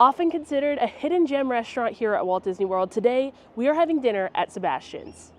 Often considered a hidden gem restaurant here at Walt Disney World, today we are having dinner at Sebastian's.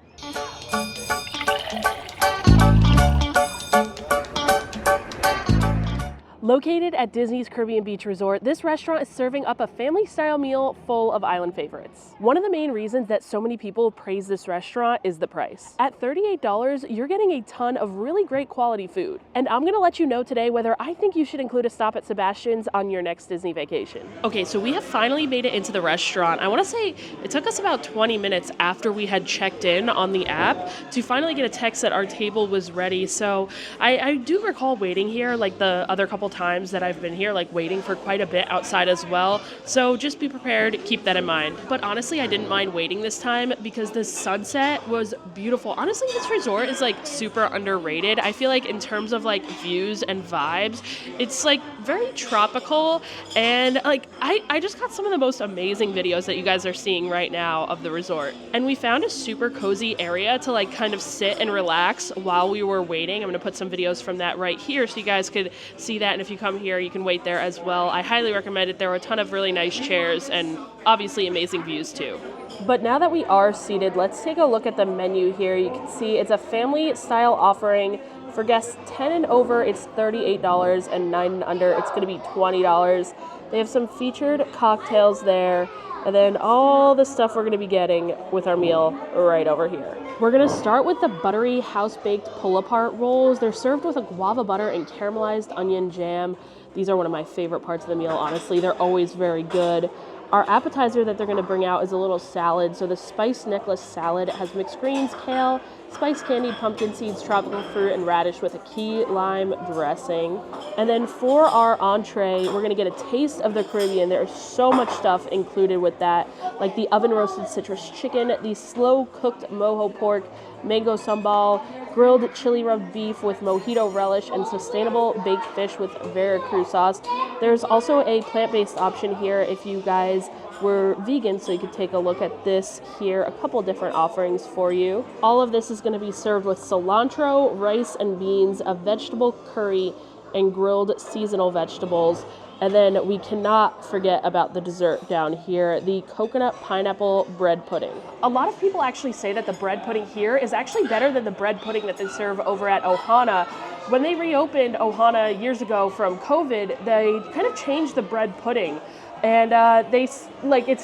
Located at Disney's Caribbean Beach Resort, this restaurant is serving up a family-style meal full of island favorites. One of the main reasons that so many people praise this restaurant is the price. At $38, you're getting a ton of really great quality food. And I'm gonna let you know today whether I think you should include a stop at Sebastian's on your next Disney vacation. Okay, so we have finally made it into the restaurant. I wanna say it took us about 20 minutes after we had checked in on the app to finally get a text that our table was ready. So I do recall waiting here like the other couple times that I've been here, like waiting for quite a bit outside as well. So just be prepared, keep that in mind. But honestly, I didn't mind waiting this time because the sunset was beautiful. Honestly, this resort is like super underrated. I feel like in terms of like views and vibes, it's like very tropical, and like I just got some of the most amazing videos that you guys are seeing right now of the resort. And we found a super cozy area to like kind of sit and relax while we were waiting. I'm gonna put some videos from that right here so you guys could see that, and if you come here, you can wait there as well. I highly recommend it. There were a ton of really nice chairs and obviously amazing views too. But now that we are seated, let's take a look at the menu here. You can see it's a family style offering. For guests 10 and over, it's $38, and 9 and under, it's gonna be $20. They have some featured cocktails there, and then all the stuff we're gonna be getting with our meal right over here. We're gonna start with the buttery house-baked pull-apart rolls. They're served with a guava butter and caramelized onion jam. These are one of my favorite parts of the meal, honestly. They're always very good. Our appetizer that they're gonna bring out is a little salad. So the spice necklace salad has mixed greens, kale, spiced candied pumpkin seeds, tropical fruit, and radish with a key lime dressing. And then for our entree, we're gonna get a taste of the Caribbean. There is so much stuff included with that, like the oven roasted citrus chicken, the slow cooked mojo pork, mango sambal, grilled chili rubbed beef with mojito relish, and sustainable baked fish with Veracruz sauce. There's also a plant-based option here if you guys were vegan, so you could take a look at this here. A couple different offerings for you. All of this is going to be served with cilantro, rice and beans, a vegetable curry, and grilled seasonal vegetables. And then we cannot forget about the dessert down here, the coconut pineapple bread pudding. A lot of people actually say that the bread pudding here is actually better than the bread pudding that they serve over at Ohana. When they reopened Ohana years ago from COVID, they kind of changed the bread pudding. And it's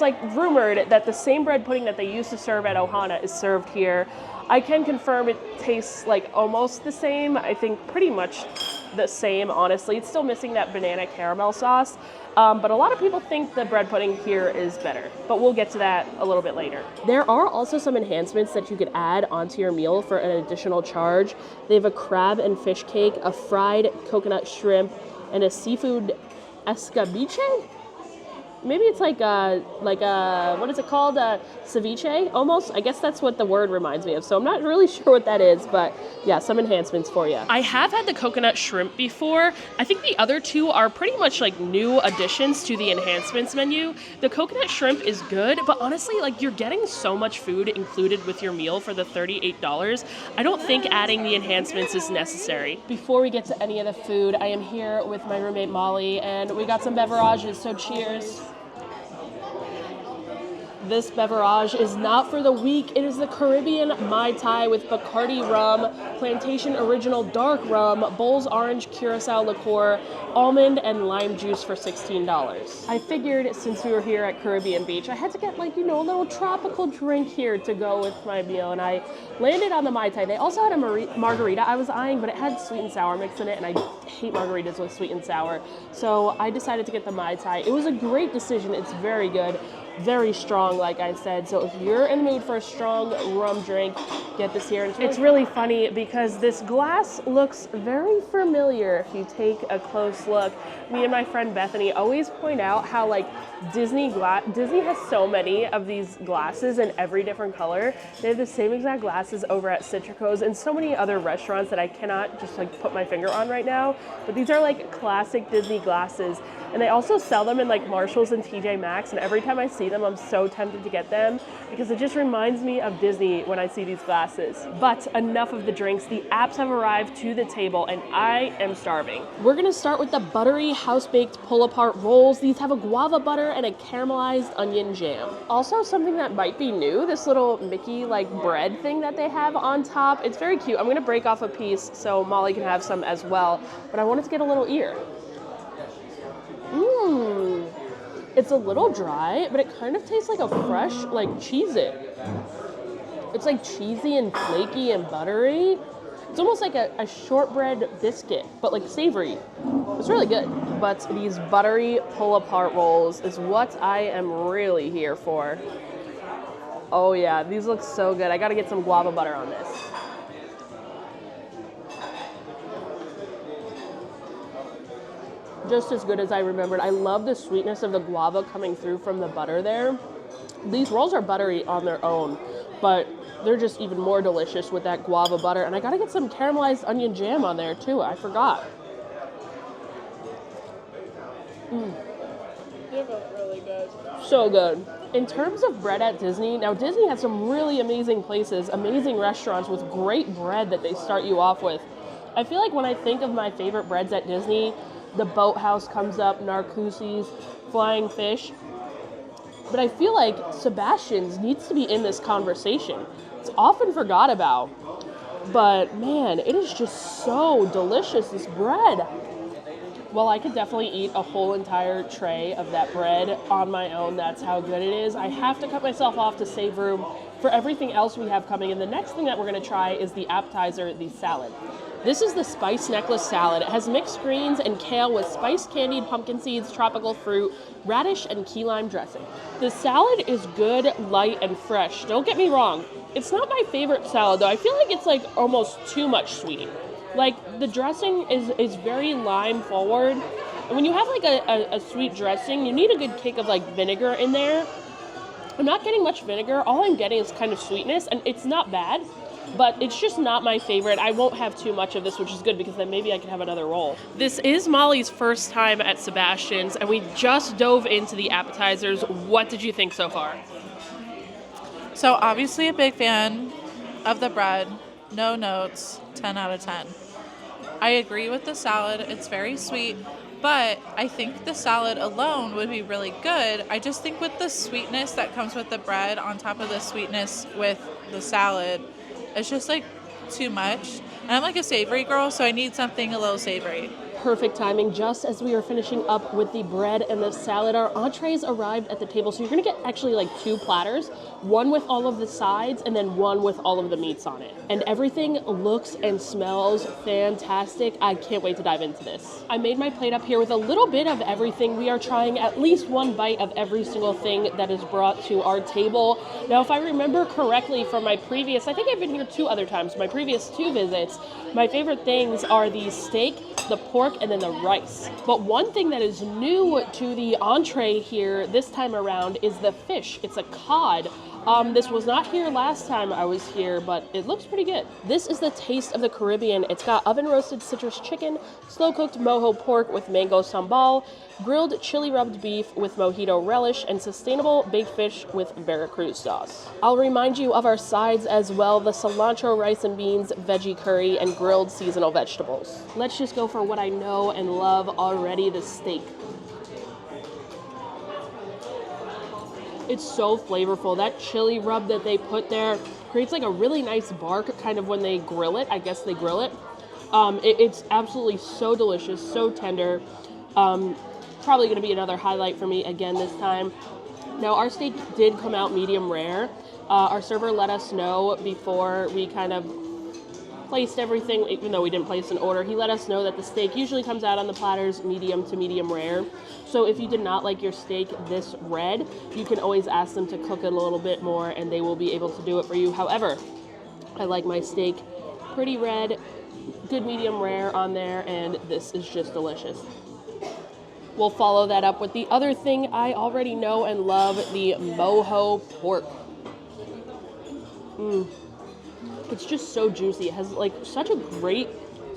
like rumored that the same bread pudding that they used to serve at Ohana is served here. I can confirm it tastes like almost the same. I think pretty much the same, honestly. It's still missing that banana caramel sauce. But a lot of people think the bread pudding here is better, but we'll get to that a little bit later. There are also some enhancements that you could add onto your meal for an additional charge. They have a crab and fish cake, a fried coconut shrimp, and a seafood escabeche? Maybe it's like what is it called? Ceviche, almost. I guess that's what the word reminds me of. So I'm not really sure what that is, but yeah, some enhancements for you. I have had the coconut shrimp before. I think the other two are pretty much like new additions to the enhancements menu. The coconut shrimp is good, but honestly, like you're getting so much food included with your meal for the $38. I don't think adding the enhancements is necessary. Before we get to any of the food, I am here with my roommate Molly, and we got some beverages, so cheers. This beverage is not for the weak. It is the Caribbean Mai Tai with Bacardi rum, Plantation Original Dark Rum, Bowls Orange Curacao Liqueur, almond and lime juice for $16. I figured since we were here at Caribbean Beach, I had to get like, a little tropical drink here to go with my meal, and I landed on the Mai Tai. They also had a margarita I was eyeing, but it had sweet and sour mix in it, and I hate margaritas with sweet and sour. So I decided to get the Mai Tai. It was a great decision. It's very good. Very strong, like I said. So if you're in the mood for a strong rum drink, get this here. It's really funny because this glass looks very familiar if you take a close look. Me and my friend Bethany always point out how like Disney has so many of these glasses in every different color. They have the same exact glasses over at Citrico's and so many other restaurants that I cannot just like put my finger on right now. But these are like classic Disney glasses. And they also sell them in like Marshalls and TJ Maxx, and every time I see them, I'm so tempted to get them because it just reminds me of Disney when I see these glasses. But enough of the drinks. The apps have arrived to the table, and I am starving. We're gonna start with the buttery house-baked pull-apart rolls. These have a guava butter and a caramelized onion jam. Also, something that might be new, this little Mickey like bread thing that they have on top. It's very cute. I'm gonna break off a piece so Molly can have some as well, but I wanted to get a little ear. It's a little dry, but it kind of tastes like a fresh, like Cheez-It. It's like cheesy and flaky and buttery. It's almost like a shortbread biscuit, but like savory. It's really good. But these buttery pull-apart rolls is what I am really here for. Oh yeah, these look so good. I gotta get some guava butter on this. Just as good as I remembered. I love the sweetness of the guava coming through from the butter there. These rolls are buttery on their own, but they're just even more delicious with that guava butter. And I gotta get some caramelized onion jam on there too. I forgot. They look really good. So good. In terms of bread at Disney, now Disney has some really amazing places, amazing restaurants with great bread that they start you off with. I feel like when I think of my favorite breads at Disney, the Boathouse comes up, Narcoossee's, Flying Fish. But I feel like Sebastian's needs to be in this conversation. It's often forgot about. But man, it is just so delicious, this bread. Well, I could definitely eat a whole entire tray of that bread on my own. That's how good it is. I have to cut myself off to save room for everything else we have coming. And the next thing that we're going to try is the appetizer, the salad. This is the spice necklace salad. It has mixed greens and kale with spiced candied pumpkin seeds, tropical fruit, radish, and key lime dressing. The salad is good, light, and fresh. Don't get me wrong. It's not my favorite salad, though. I feel like it's like almost too much sweet. Like the dressing is very lime forward. And when you have like a sweet dressing, you need a good kick of like vinegar in there. I'm not getting much vinegar. All I'm getting is kind of sweetness, and it's not bad. But it's just not my favorite. I won't have too much of this, which is good because then maybe I can have another roll. This is Molly's first time at Sebastian's, and we just dove into the appetizers. What did you think so far? So obviously a big fan of the bread. No notes, 10 out of 10. I agree with the salad. It's very sweet, but I think the salad alone would be really good. I just think with the sweetness that comes with the bread on top of the sweetness with the salad, it's just like too much. And I'm like a savory girl, so I need something a little savory. Perfect timing. Just as we are finishing up with the bread and the salad, our entrees arrived at the table. So you're going to get actually like 2 platters, one with all of the sides and then one with all of the meats on it. And everything looks and smells fantastic. I can't wait to dive into this. I made my plate up here with a little bit of everything. We are trying at least one bite of every single thing that is brought to our table. Now, if I remember correctly from my previous, I think I've been here 2 other times, my previous 2 visits, my favorite things are the steak, the pork, and then the rice. But one thing that is new to the entree here this time around is the fish. It's a cod. This was not here last time I was here, but it looks pretty good. This is the taste of the Caribbean. It's got oven roasted citrus chicken, slow cooked mojo pork with mango sambal, grilled chili rubbed beef with mojito relish, and sustainable baked fish with Veracruz sauce. I'll remind you of our sides as well, the cilantro rice and beans, veggie curry, and grilled seasonal vegetables. Let's just go for what I know and love already, the steak. It's so flavorful. That chili rub that they put there creates like a really nice bark kind of when they grill it. I guess they grill it. It's absolutely so delicious, so tender. Probably going to be another highlight for me again this time. Now, our steak did come out medium rare. Our server let us know before we kind of placed everything, even though we didn't place an order. He let us know that the steak usually comes out on the platters medium to medium rare. So if you did not like your steak this red, you can always ask them to cook it a little bit more and they will be able to do it for you. However, I like my steak pretty red, good medium rare on there, and this is just delicious. We'll follow that up with the other thing I already know and love, the mojo pork. It's just so juicy. It has like such a great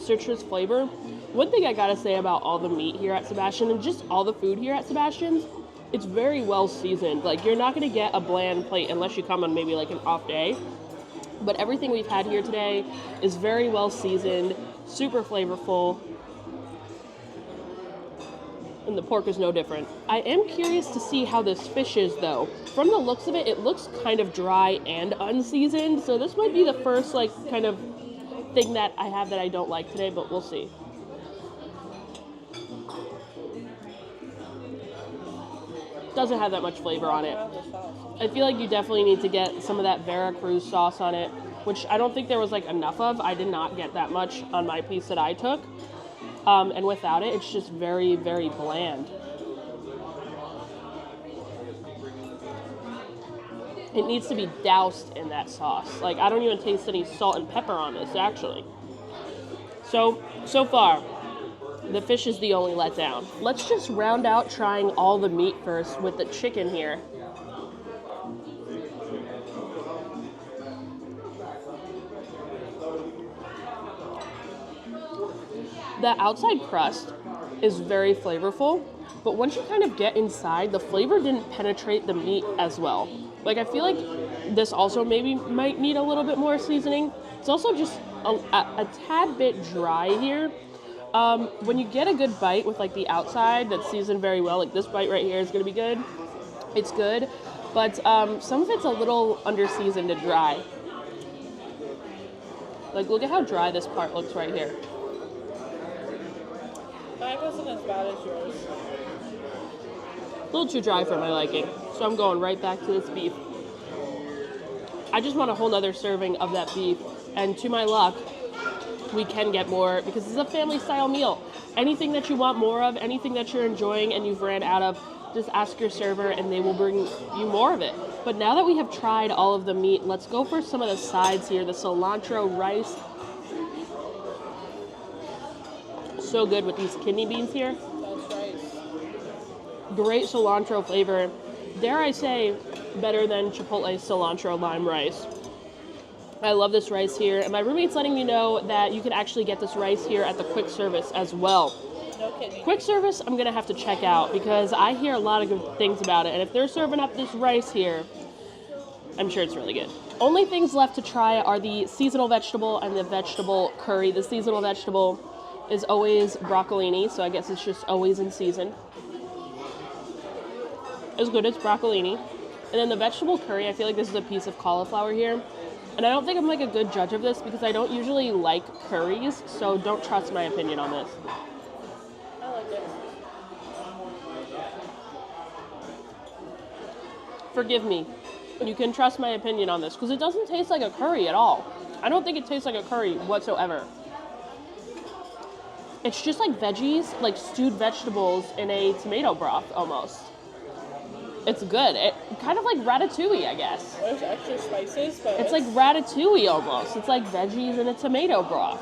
citrus flavor. One thing I gotta say about all the meat here at Sebastian and just all the food here at Sebastian's, it's very well seasoned. Like, you're not gonna get a bland plate unless you come on maybe like an off day. But everything we've had here today is very well seasoned, super flavorful. And the pork is no different. I am curious to see how this fish is, though. From the looks of it, it looks kind of dry and unseasoned, so this might be the first, like, kind of thing that I have that I don't like today, but we'll see. Doesn't have that much flavor on it. I feel like you definitely need to get some of that Veracruz sauce on it, which I don't think there was, like, enough of. I did not get that much on my piece that I took. And without it, it's just very, very bland. It needs to be doused in that sauce. Like, I don't even taste any salt and pepper on this, actually. So far, the fish is the only letdown. Let's just round out trying all the meat first with the chicken here. The outside crust is very flavorful, but once you kind of get inside, the flavor didn't penetrate the meat as well. Like, I feel like this also maybe might need a little bit more seasoning. It's also just a tad bit dry here. When you get a good bite with, like, the outside that's seasoned very well, like this bite right here is going to be good. It's good, but some of it's a little under-seasoned and dry. Like, look at how dry this part looks right here. Mine wasn't as bad as yours. A little too dry for my liking, so I'm going right back to this beef. I just want a whole nother serving of that beef, and to my luck, we can get more because this is a family style meal. Anything that you want more of, anything that you're enjoying and you've ran out of, just ask your server and they will bring you more of it. But now that we have tried all of the meat, let's go for some of the sides here. The cilantro rice. So good with these kidney beans here. That's rice. Great cilantro flavor. Dare I say, better than Chipotle cilantro lime rice. I love this rice here, and my roommate's letting me know that you can actually get this rice here at the quick service as well. No kidding. Quick service, I'm gonna have to check out because I hear a lot of good things about it, and if they're serving up this rice here, I'm sure it's really good. Only things left to try are the seasonal vegetable and the vegetable curry. The seasonal vegetable is always broccolini, so I guess it's just always in season. It's good, it's broccolini. And then the vegetable curry, I feel like this is a piece of cauliflower here. And I don't think I'm like a good judge of this because I don't usually like curries, so don't trust my opinion on this. I like it. Forgive me. You can trust my opinion on this because it doesn't taste like a curry at all. I don't think it tastes like a curry whatsoever. It's just like veggies, like stewed vegetables in a tomato broth almost. It's good. It kind of like ratatouille, I guess. There's extra spices, but It's like ratatouille almost. It's like veggies in a tomato broth.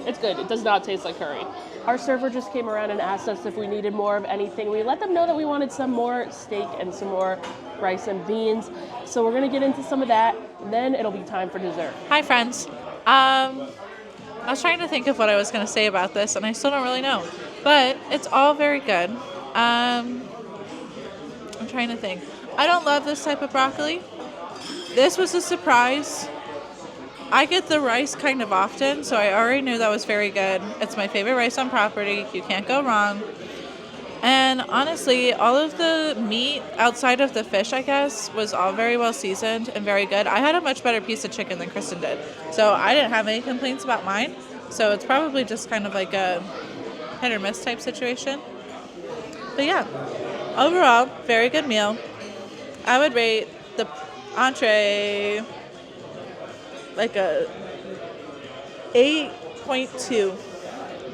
It's good. It does not taste like curry. Our server just came around and asked us if we needed more of anything. We let them know that we wanted some more steak and some more rice and beans. So we're gonna get into some of that. Then it'll be time for dessert. Hi, friends. I was trying to think of what I was going to say about this, and I still don't really know. But it's all very good. I'm trying to think. I don't love this type of broccoli. This was a surprise. I get the rice kind of often, so I already knew that was very good. It's my favorite rice on property. You can't go wrong. And honestly, all of the meat outside of the fish, I guess, was all very well seasoned and very good. I had a much better piece of chicken than Kristen did, so I didn't have any complaints about mine. So it's probably just kind of like a hit or miss type situation. But yeah, overall, very good meal. I would rate the entree like a 8.2.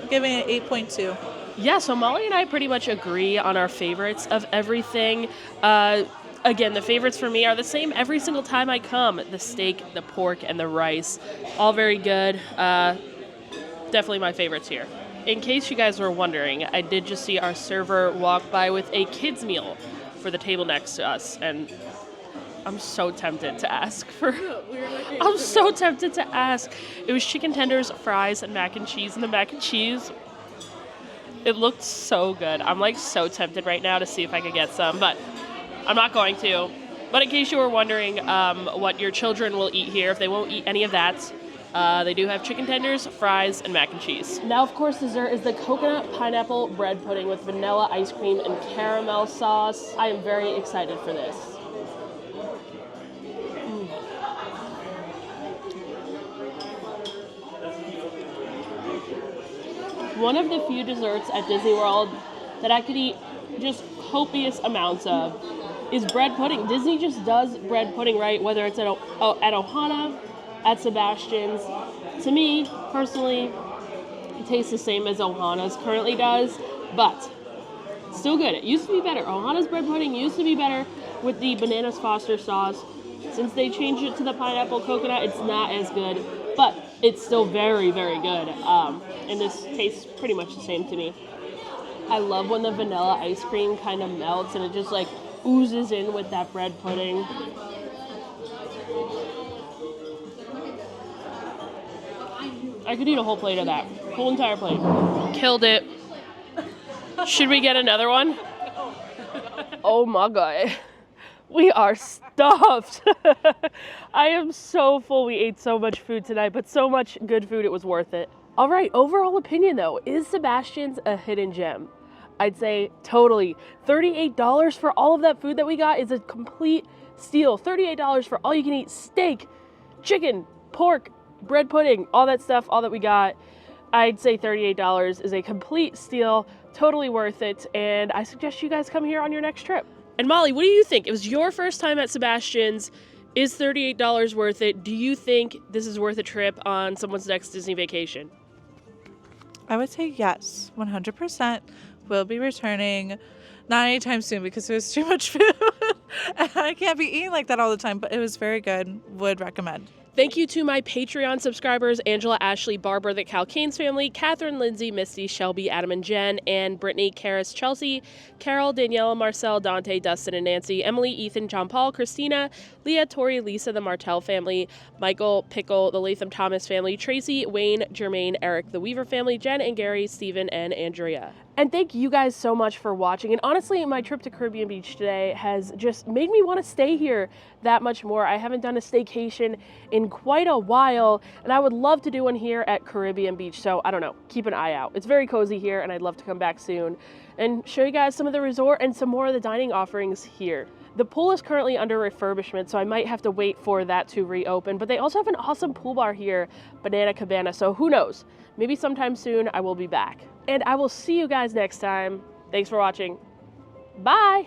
I'm giving it 8.2. Yeah, so Molly and I pretty much agree on our favorites of everything. Again, the favorites for me are the same every single time I come. The steak, the pork, and the rice. All very good. Definitely my favorites here. In case you guys were wondering, I did just see our server walk by with a kids meal for the table next to us. And I'm so tempted to ask for. I'm so tempted to ask. It was chicken tenders, fries, and mac and cheese. And the mac and cheese, it looked so good. I'm like so tempted right now to see if I could get some, but I'm not going to. But in case you were wondering what your children will eat here, if they won't eat any of that, they do have chicken tenders, fries, and mac and cheese. Now, of course, dessert is the coconut pineapple bread pudding with vanilla ice cream and caramel sauce. I am very excited for this. One of the few desserts at Disney World that I could eat just copious amounts of is bread pudding. Disney just does bread pudding right, whether it's at Ohana, at Sebastian's. To me, personally, it tastes the same as Ohana's currently does, but still good. It used to be better. Ohana's bread pudding used to be better with the bananas Foster sauce. Since they changed it to the pineapple coconut, it's not as good, but it's still very, very good. And this tastes pretty much the same to me. I love when the vanilla ice cream kind of melts and it just like oozes in with that bread pudding. I could eat a whole plate of that. Whole entire plate. Killed it. Should we get another one? Oh my God. We are stuffed. I am so full. We ate so much food tonight, but so much good food, it was worth it. All right, overall opinion though, is Sebastian's a hidden gem? I'd say totally. $38 for all of that food that we got is a complete steal. $38 for all you can eat steak, chicken, pork, bread pudding, all that stuff, all that we got. I'd say $38 is a complete steal, totally worth it, and I suggest you guys come here on your next trip. And Molly, what do you think? It was your first time at Sebastian's. Is $38 worth it? Do you think this is worth a trip on someone's next Disney vacation? I would say yes, 100%. We'll be returning, not anytime soon because it was too much food. And I can't be eating like that all the time, but it was very good. Would recommend. Thank you to my Patreon subscribers, Angela, Ashley, Barbara, the Calcanes family, Catherine, Lindsay, Misty, Shelby, Adam and Jen, Anne, Brittany, Karis, Chelsea, Carol, Daniela, Marcel, Dante, Dustin and Nancy, Emily, Ethan, John Paul, Christina, Leah, Tori, Lisa, the Martell family, Michael, Pickle, the Latham Thomas family, Tracy, Wayne, Jermaine, Eric, the Weaver family, Jen and Gary, Stephen, and Andrea. And thank you guys so much for watching. And honestly, my trip to Caribbean Beach today has just made me want to stay here that much more. I haven't done a staycation in quite a while, and I would love to do one here at Caribbean Beach. So I don't know, keep an eye out. It's very cozy here, and I'd love to come back soon and show you guys some of the resort and some more of the dining offerings here. The pool is currently under refurbishment, so I might have to wait for that to reopen, but they also have an awesome pool bar here, Banana Cabana, so who knows? Maybe sometime soon I will be back. And I will see you guys next time. Thanks for watching. Bye!